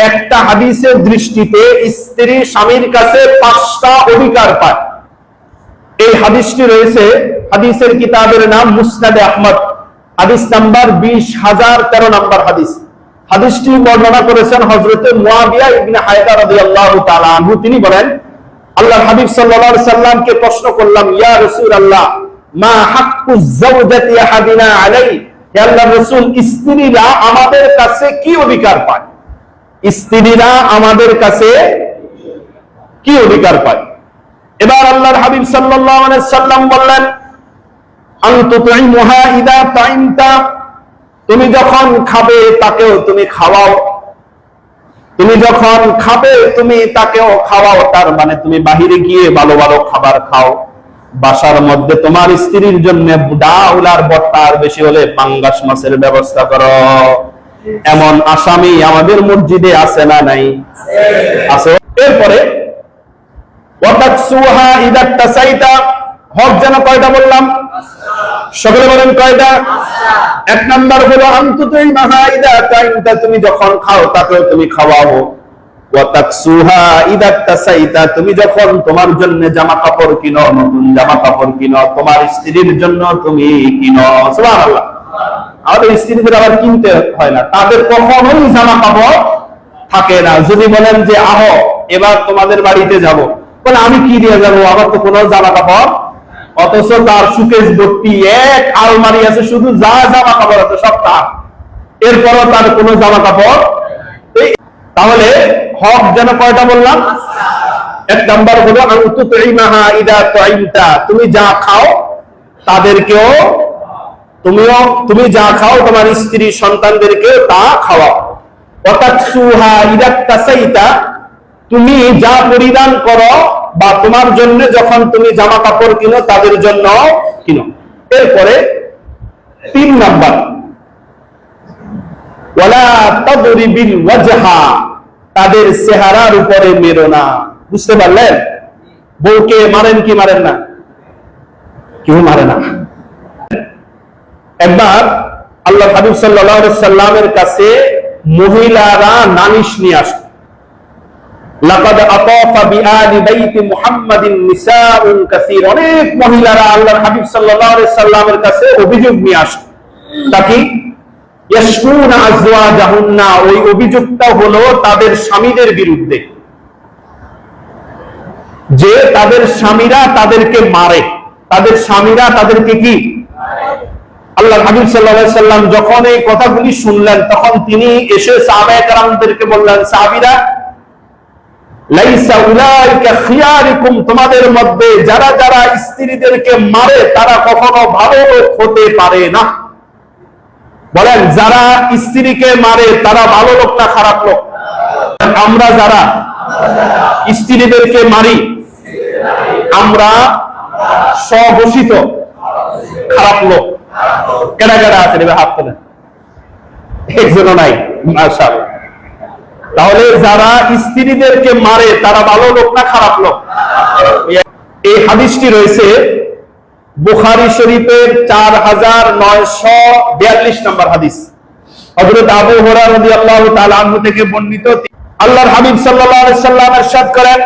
একটা হাদিসের দৃষ্টিতে স্ত্রী স্বামীর কাছে 5টা অধিকার পায়। এই হাদিসটি রয়েছে হাদিসের কিতাবের নাম মুসনাদে আহমদ, হাদিস নাম্বার 20,013 নম্বর হাদিস। হাদিসটি বর্ণনা করেছেন হযরতে মুয়াবিয়া ইবনে হায়দা রাদিয়াল্লাহু তাআলা আনহু। তিনি বলেন, আল্লাহর হাবিব সাল্লাল্লাহু আলাইহি সাল্লামকে প্রশ্ন করলাম, ইয়া রাসূলুল্লাহ মা হাক্কুজ যাওজাতি আহাদিনা আলাইহি, হে আল্লাহর রাসূল, স্ত্রীরা আমাদের কাছে কি অধিকার পায়? স্ত্রীরা আমাদের কাছে কি অধিকার পায়? এবার আল্লাহর হাবিব সাল্লাল্লাহু আলাইহি সাল্লাম বললেন, আনতু তুইমুহা ইদা তাইমতা, তুমি যখন খাবে তাকেও তুমি খাওয়াও, তুমি যখন খাবে তুমি তাকেও খাওয়াও। তার মানে তুমি বাহিরে গিয়ে ভালো ভালো খাবার খাও, বাসার মধ্যে তোমার স্ত্রীর জন্য ডাউল আর ভর্তা, আর বেশি হলে পাঙ্গাস মাছের ব্যবস্থা করো। এমন আসামি আমাদের মসজিদে আছে না নাই? আছে। এরপরে ওয়াতাকসুহা ইদা তাসাইতা, হক যেন কয়টা বললাম? সকলে বলেন কয়টা? 1 নাম্বার হলো আনতুতুই মাহা ইদা তাইমতা, তুমি যখন খাও তাকেও তুমি খাওয়াও। ওয়াতাকসুহা ইদা তাসাইতা, তুমি যখন তোমার জন্য জামা কাপড় কিনো, নতুন জামা কাপড় কিনো, তোমার স্ত্রীর জন্য তুমি কিনো। সুবহানাল্লাহ। আমাদের স্ত্রীদের আবার কিনতে হয় না, তাদের কখনোই জামা কাপড় থাকে না। যদি বলেন যে আহো এবার তোমাদের বাড়িতে যাব, বলে আমি কি দিয়ে যাবো, আমার তো কোনো জামা কাপড়, অথচ তার সুকেশ ভর্তি এক আলমারি আছে, শুধু যা জামা কাপড় আছে সব তার, এরপরও তার কোনো জামা কাপড়। তাহলে হক যেন কয়টা বললাম? 1 নাম্বার হলো আনতু তুইমাহা ইদা তাইমতা, তুমি যা খাও তাদেরকেও তুমি যা খাও তোমার স্ত্রী সন্তানদেরকে তা খাওয়াও। ওয়াতাকসুহা ইদা তাসাইতা, তুমি যা পরিধান করো বা তোমার জন্য যখন তুমি জামা কাপড় কিনো তাদের জন্য কিনো। এরপরে 3 নাম্বার ওয়ালা তাদরিবিল ওয়াজহা, তাদের চেহারার উপরে মেরো না। বুঝতে পারলেন? বউকে মারেন কি মারেন না? কেউ মারে না। একবার আল্লাহ হাবিব সাল্লাল্লাহু আলাইহি সাল্লামের কাছে মহিলারা নালিশ নিয়ে আসে, লাকাদ আতাফা বিআলি বাইতি মুহাম্মাদিন নিসাউন কাসীর, অনেক মহিলারা আল্লাহর হাবিব সাল্লাল্লাহু আলাইহি সাল্লামের কাছে অভিযোগ নিয়ে আসে। তাকি ইয়াশকুনা আজওয়াজাহুন্না, ওই অভিযোগটা হলো তাদের স্বামীদের বিরুদ্ধে, যে তাদের স্বামীরা তাদেরকে মারে, তাদের স্বামীরা তাদেরকে কি? আল্লাহর হাবিব সাল্লাল্লাহু আলাইহি সাল্লাম যখন এই কথাগুলি শুনলেন, তখন তিনি এসে সাহাবায়ে কেরামদেরকে বললেন, সাহাবীরা, লাইসা উলাইকা খিয়ারিকুম, তোমাদের মধ্যে যারা যারা স্ত্রীদেরকে মারে তারা কখনো ভালো লোক হতে পারে না। বলেন, যারা স্ত্রীকে মারে তারা ভালো লোক না খারাপ লোক? আমরা যারা স্ত্রীদেরকে মারি আমরা স্বঘোষিত খারাপ লোক। কেডা কেডা আছে রে? হাত তোলেন। একজনও নাই, মাশাআল্লাহ। তাহলে যারা স্ত্রীদেরকে মারে তারা ভালো লোক না খারাপ লোক? এই হাদিসটি রয়েছে বুখারী শরীফের 4942 নম্বর হাদিস। হযরত আবু হুরায়রা রাদিয়াল্লাহু তাআলা আনহু থেকে বর্ণিত, আল্লাহর হাবিব সাল্লাল্লাহু আলাইহি সাল্লাম ইরশাদ করেন,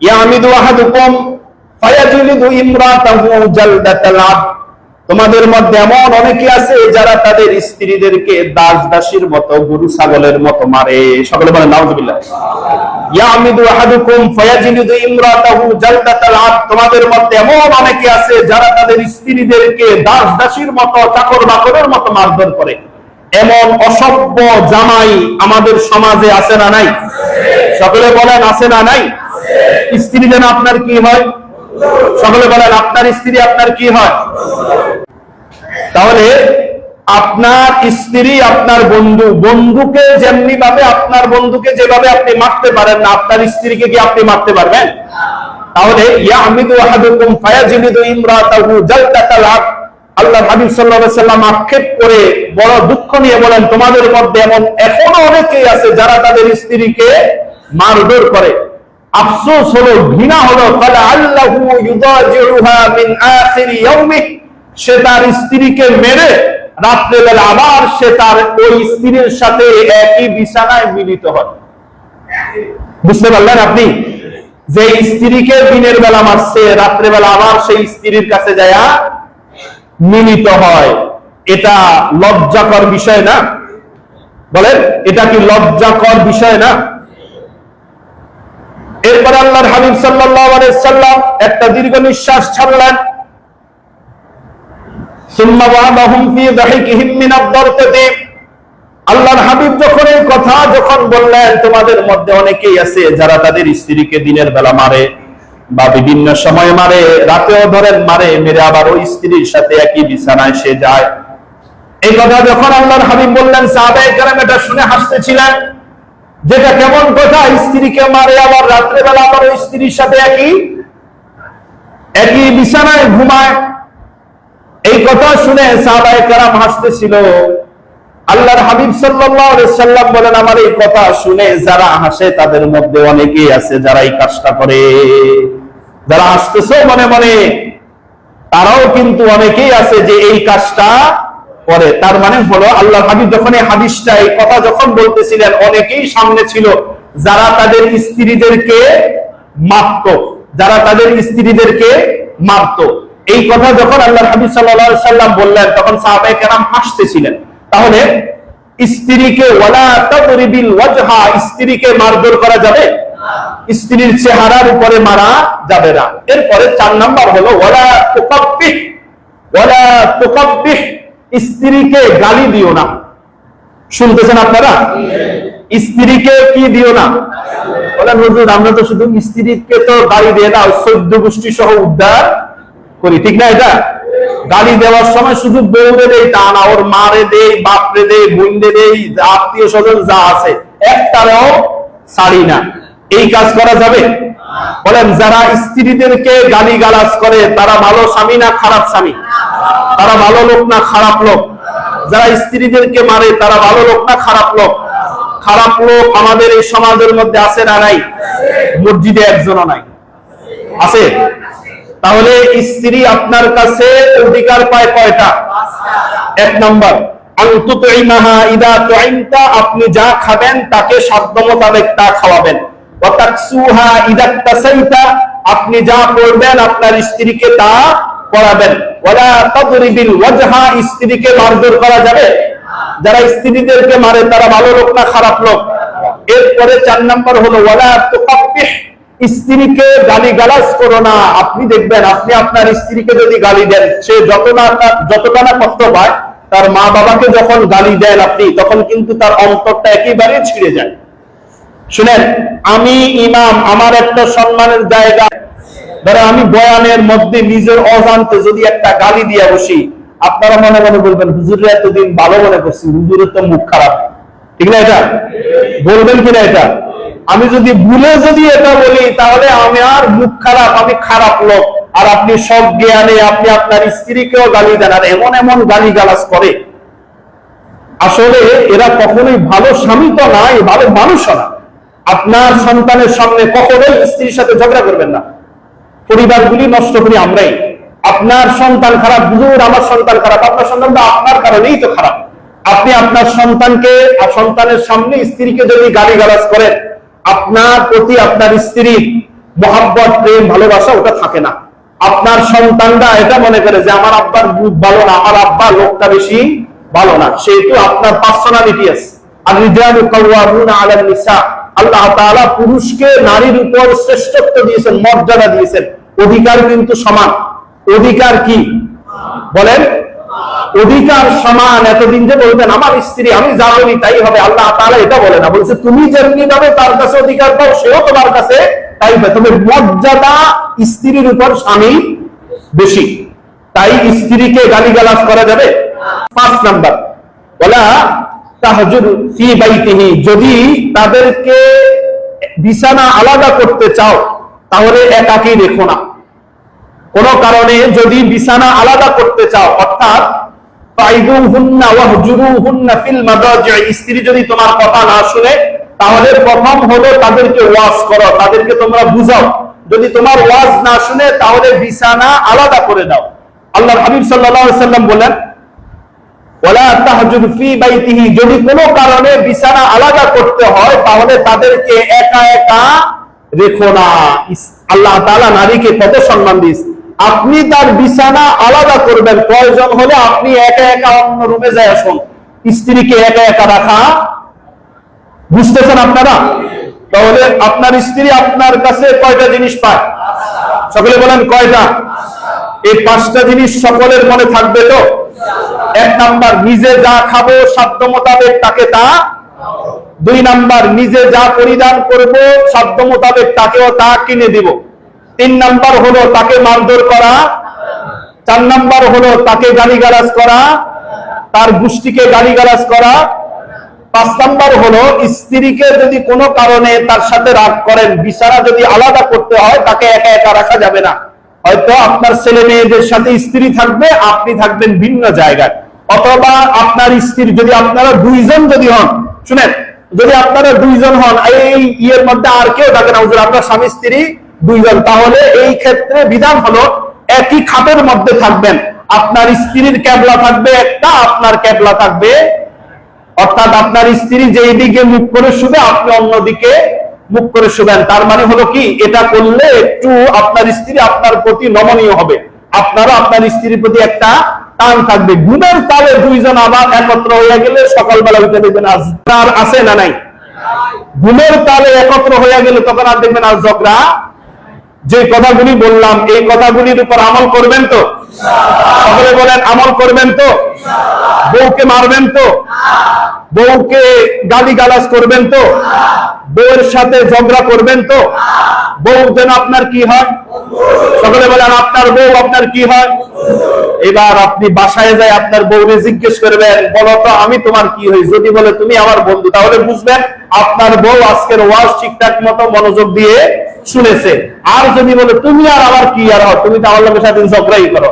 ইয়ামিদু আহাদুকুম ফায়াজলিদু ইমরাতাহু জালদাতাল আবদ, তোমাদের মধ্যে এমন অনেকে আছে যারা তাদের স্ত্রীদেরকে দাস দাসীর মতো, গরু ছাগলের মতো মারে। সকলে বলেন নাউযুবিল্লাহ। ইয়ামিদু আহাদুকুম ফায়াজলিদু ইমরাতাহু জালদাতাল আবদ, তোমাদের মধ্যে এমন অনেকে আছে যারা তাদের স্ত্রীদেরকে দাস দাসীর মতো, চাকর বাকরের মতো মারধর করে। এমন অসভ্য জামাই আমাদের সমাজে আছে না নাই? সকলে বলেন আছে না নাই? স্ত্রী যেন আপনার কি হয়? সকলে বলেন আপনার স্ত্রী আপনার কি হয়? তাহলে আপনার স্ত্রী আপনার বন্ধু, বন্ধুকে যেমনি ভাবে আপনার বন্ধুকে যেভাবে আপনি মারতে পারেন না, আপনার স্ত্রীকে কি আপনি মারতে পারবেন? তাহলে ইয়ামিদু আহাদুকুম ফায়াজলিদু ইমরাতাহু জালদাতাল আবদ, আল্লাহর হাবিব সাল্লাল্লাহু আলাইহি সাল্লাম আক্ষেপ করে বড় দুঃখ নিয়ে বলেন, তোমাদের মধ্যে এমন এখনো অনেকেই আছে যারা তাদের স্ত্রীকে মারধর করে। আফসোস হলো, ঘৃণা হলো, ফালা আল্লাহু ইউদাজিউহা মিন আখির ইয়াউমি, সে তার স্ত্রীকে মেরে রাত্রেবেলা আবার সে তার ওই স্ত্রীর সাথে একই বিছানায় মিলিত হয়। বুঝতে পারলেন আপনি? যে স্ত্রীকে দিনের বেলা মারছে, রাত্রে বেলা আবার সেই স্ত্রীর কাছে যায়া মিলিত হয়, এটা লজ্জাকর বিষয় না? বলেন, এটা কি লজ্জাকর বিষয় না? এরপর আল্লাহর হাবিব সাল্লাল্লাহু আলাইহি সাল্লাম একটা দীর্ঘ নিঃশ্বাস ছাড়লেন। সুম্মা ওয়াদাহুম ফি দাহিকিহিম মিন আদ-দারকাতি। আল্লাহর হাবিব যখন এই কথা বললেন, তোমাদের মধ্যে অনেকেই আছে যারা তাদের স্ত্রীকে দিনের বেলা মারে বা বিভিন্ন সময় মারে, রাতেও ধরেন মারে, মেরে আবার ওই স্ত্রীর সাথে একই বিছানায় সে যায়। এই কথা যখন আল্লাহর হাবিব বললেন, সাহাবায়ে কেরাম এটা শুনে হাসতেছিলেন, যেটা কেমন কথা, স্ত্রীকে মারে আবার রাত্রে বেলা আবার ওই স্ত্রীর সাথে একই বিছানায় ঘুমায়। এই কথা শুনে সাহাবায়ে কেরাম হাসতেছিল। আল্লাহর হাবিব সাল্লাল্লাহু আলাইহি সাল্লাম বলেন, আমার এই কথা শুনে যারা হাসে তাদের মধ্যে অনেকেই আছে যারা এই কাজটা করে। যারা হাসতেছে মনে মনে, তারাও কিন্তু অনেকেই আছে যে এই কাজটা করে। তার মানে হলো, আল্লাহর হাবিব যখন এই হাদিসটা, এই কথা যখন বলতেছিলেন, অনেকেই সামনে ছিল যারা তাদের স্ত্রীদেরকে মারতো, যারা তাদের স্ত্রীদেরকে মারতো। এই কথা যখন আল্লাহর হাবিব সাল্লাল্লাহু আলাইহি সাল্লাম বললেন, তখন সাহাবায়ে কেরাম হাসতেছিলেন। তাহলে স্ত্রীকে ওয়ালা তাদরিবিল ওয়াজহা, স্ত্রীকে মারধর করা যাবে? স্ত্রীর চেহারার উপরে মারা যাবে না। এরপরে 4 নাম্বার হলো ওয়ালা তুকাব্বিহ, ওয়ালা তুকাব্বিহ, স্ত্রীকে গালি দিও না। শুনতেছেন আপনারা? স্ত্রীকে কি দিও না? বলেন হুজুর, আমরা তো শুধু স্ত্রীকে তো গালি দিয়ে না, 14 গোষ্ঠী সহ উদ্ধার করি, ঠিক না? এটা গালি দেওয়ার সময় শুধু বউরে দেই তা না, ওর মারে দেই, বাপরে দেই, বোনরে দেই, আত্মীয় স্বজন যা আছে একটারও ছাড়ি না। এই কাজ করা যাবে? বলেন, যারা স্ত্রীদেরকে গালি গালাজ করে তারা ভালো স্বামী না খারাপ স্বামী? তারা ভালো লোক না খারাপ লোক? যারা স্ত্রীদেরকে মারে তারা ভালো লোক না খারাপ লোক? খারাপ লোক আমাদের এই সমাজের মধ্যে আছে না নাই? মসজিদে একজনও নাই, আছে? তাহলে স্ত্রী আপনার কাছে অধিকার পায় কয়টা? 1 নাম্বার, আনতুতইমাহা ইদা তুইমতা, আপনি যা খাবেন তাকে সাধ্য মোতাবেক তা খাওয়াবেন। ওয়া তাকসুহা ইদা তাসাইতা, আপনি যা পড়বেন আপনার স্ত্রীকে তা পড়াবেন। ওয়ালা তাদরিবিল ওয়াজহা, স্ত্রীকে মারধর করা যাবে? যারা স্ত্রীদেরকে মারে তারা ভালো লোক না খারাপ লোক? এরপরে 4 নাম্বার হলো ওয়ালা তুকাব্বিহ, স্ত্রীকে গালি গালাজ করো না। আপনি দেখবেন, আপনি আপনার স্ত্রীকে যদি গালি দেন, সে যতটা না কষ্ট পায়, তার মা বাবাকে যখন গালি দেন আপনি, তখন কিন্তু তার অন্তরটা একেবারে ছিঁড়ে যায়। শুনেন, আমি ইমাম, আমার একটা সম্মানের জায়গা, ধরো আমি বয়ানের মধ্যে নিজের অজান্তে যদি একটা গালি দিয়ে বসি, আপনারা মনে মনে বলবেন হুজুরের এতদিন ভালো মনে করছি, হুজুরের তো মুখ খারাপ, ঠিক না? এটা বলবেন কিনা? এটা আমি যদি ভুলে এটা বলি, তাহলে আমি আর মুখ খারাপ, আমি খারাপ লোক। আর আপনি সব জ্ঞানে আপনি আপনার স্ত্রীকেও গালি দেন, আর এমন এমন গালি গালাজ করে, আসলে এরা কখনোই ভালো স্বামী তো না, ভালো মানুষও না। আপনার সন্তানের সামনে কখনোই স্ত্রীর সাথে ঝগড়া করবেন না। পরিবারগুলি নষ্ট করি আমরাই। আপনার সন্তান খারাপ, হুজুর আমার সন্তান খারাপ, আপনার সন্তান তো আপনার কারণেই তো খারাপ। আপনি আপনার সন্তানকে আর সন্তানের সামনে স্ত্রীকে যদি গালি গালাজ করেন, আপনার প্রতি আপনার স্ত্রীর মহব্বত, প্রেম, ভালোবাসা ওটা থাকে না। আপনার সন্তানরা এটা মনে করে যে আমার আব্বার রূপ ভালো না, আমার আব্বা লোকটা বেশি ভালো না, সেহেতু আপনার পার্সোনালিটি আছে। আর রিজালু কাওয়ামুনা আলান নিসা, আল্লাহ তাআলা পুরুষকে নারীর উপর শ্রেষ্ঠত্ব দিয়েছেন, মর্যাদা দিয়েছেন। অধিকার কিন্তু সমান। অধিকার কি বলেন? অধিকার সমান। এতদিন যে বলতেন আমার স্ত্রী, আমি যা বলি তাই হবে, আল্লাহ তাআলা এটা বলে না, বলছে তুমি যেমনি ভাবে তার কাছে অধিকার পাও, সেও তোমার কাছে তাই পাবে। তবে মর্যাদা স্ত্রীর উপর স্বামী বেশি, তাই স্ত্রীকে গালিগালাজ করা যাবে। 5 নাম্বার, ওয়ালা তাহজুর ফি বাইতিহি, যদি তাদেরকে বিছানা আলাদা করতে চাও তাহলে একাকী রেখো না। কোন কারণে যদি বিছানা আলাদা করতে চাও, অর্থাৎ ফাইদুহুন্না ওয়াহজুরুহুন্না ফিল মাদাজি, স্ত্রী যদি তোমার কথা না শুনে, তাহলে প্রথম হলো তাদেরকে ওয়াজ করো, তাদেরকে তোমরা বুঝাও। যদি তোমার ওয়াজ না শুনে, তাহলে বিছানা আলাদা করে দাও। আল্লাহর হাবিব সাল্লাল্লাহু আলাইহি ওয়াসাল্লাম বলেন, ওয়ালা তাহজুদ ফি বাইতিহি, যদি কোনো কারণে বিছানা আলাদা করতে হয় তাহলে তাদেরকে একা একা রেখো না। আল্লাহ তাআলা নারীকে কত সম্মান দিয়েছে। আপনি তার বিছানা আলাদা করবেন, প্রয়োজন হলে আপনি একা একা অন্য রুমে যায় আসুন। স্ত্রীকে একা একা রাখা, বুঝতেছেন আপনারা? তাহলে আপনার স্ত্রী আপনার কাছে কয়টা জিনিস পায়? সকলে বলেন কয়টা? এই 5টা জিনিস সকলের মনে থাকবে তো? 1 নাম্বার, নিজে যা খাবো সাধ্য মোতাবেক তাকে তা। 2 নাম্বার, নিজে যা পরিধান করব সাধ্য মোতাবেক তাকেও তা কিনে দিব। 3 নাম্বার হলো তাকে মারধর করা। 4 নাম্বার হলো তাকে গালিগালাজ করা, তার গোষ্ঠীকে গালিগালাজ করা। 5 নাম্বার হলো স্ত্রীকে যদি কোনো কারণে তার সাথে রাগ করেন, বিছানা যদি আলাদা করতে হয় তাকে একা একা রাখা যাবে না। হয়তো আপনার ছেলে মেয়েদের সাথে স্ত্রী থাকবে, আপনি থাকবেন ভিন্ন জায়গায়, অথবা আপনার স্ত্রী, যদি আপনারা 2 জন যদি হন, শুনেন, যদি আপনারা 2 জন হন, এই ইয়ের মধ্যে আর কেউ থাকে না, হুজুর আপনার স্বামী স্ত্রী 2 জন, তাহলে এই ক্ষেত্রে বিধান হলো একই খাটের মধ্যে থাকবেন। আপনার স্ত্রীর ক্যাবলা থাকবে একটা, আপনার ক্যাবলা থাকবে, অর্থাৎ আপনার স্ত্রী যেই দিকে মুখ করে শুবে আপনি অন্যদিকে মুখ করে শুবেন। তার মানে হলো কি, এটা করলে একটু আপনার স্ত্রী আপনার প্রতি নমনীয় হবে, আপনারও আপনার স্ত্রীর প্রতি একটা টান থাকবে। ঘুমের তালে 2 জন আবার একত্র হয়ে গেলে সকালবেলা উঠে দেখবেন আর আছে না নাই? ঘুমের তালে একত্র হয়ে গেলে তখন আর দেখবেন আর ঝগড়া। যে কথাগুলি বললাম এই কথাগুলির উপর আমল করবেন তো? সকলে বলেন আমল করবেন তো? বউকে মারবেন তো? বউকে গালিগালাজ করবেন তো? বউয়ের সাথে ঝগড়া করবেন তো? বউ যেন আপনার কি হয়? সকলে বলেন আপনার বউ আপনার কি হয়? এবার আপনি বাসায় যায় আপনার বউকে জিজ্ঞেস করবেন, বলো তো আমি তোমার কি হই? যদি বলে তুমি আমার বন্ধু, তাহলে বুঝবেন আপনার বউ আজকের ওয়াজ ঠিকঠাক মতো মনোযোগ দিয়ে শুনেছে। আর যদি বলে তুমি আর আমার কি আর হয়, তুমি তো আমার লোকের সাথে ঝগড়াই করো।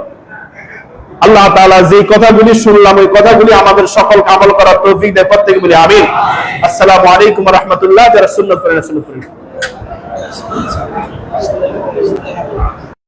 আল্লাহ তাআলা যে কথাগুলি শুনলাম ওই কথাগুলি আমাদের সকল আমল করার তৌফিক দেয়, প্রত্যেকে বলি আমিন। আসসালামু আলাইকুম ওয়া রাহমাতুল্লাহ। যারা সুন্নাত পড়েন সুন্নাত পড়েন।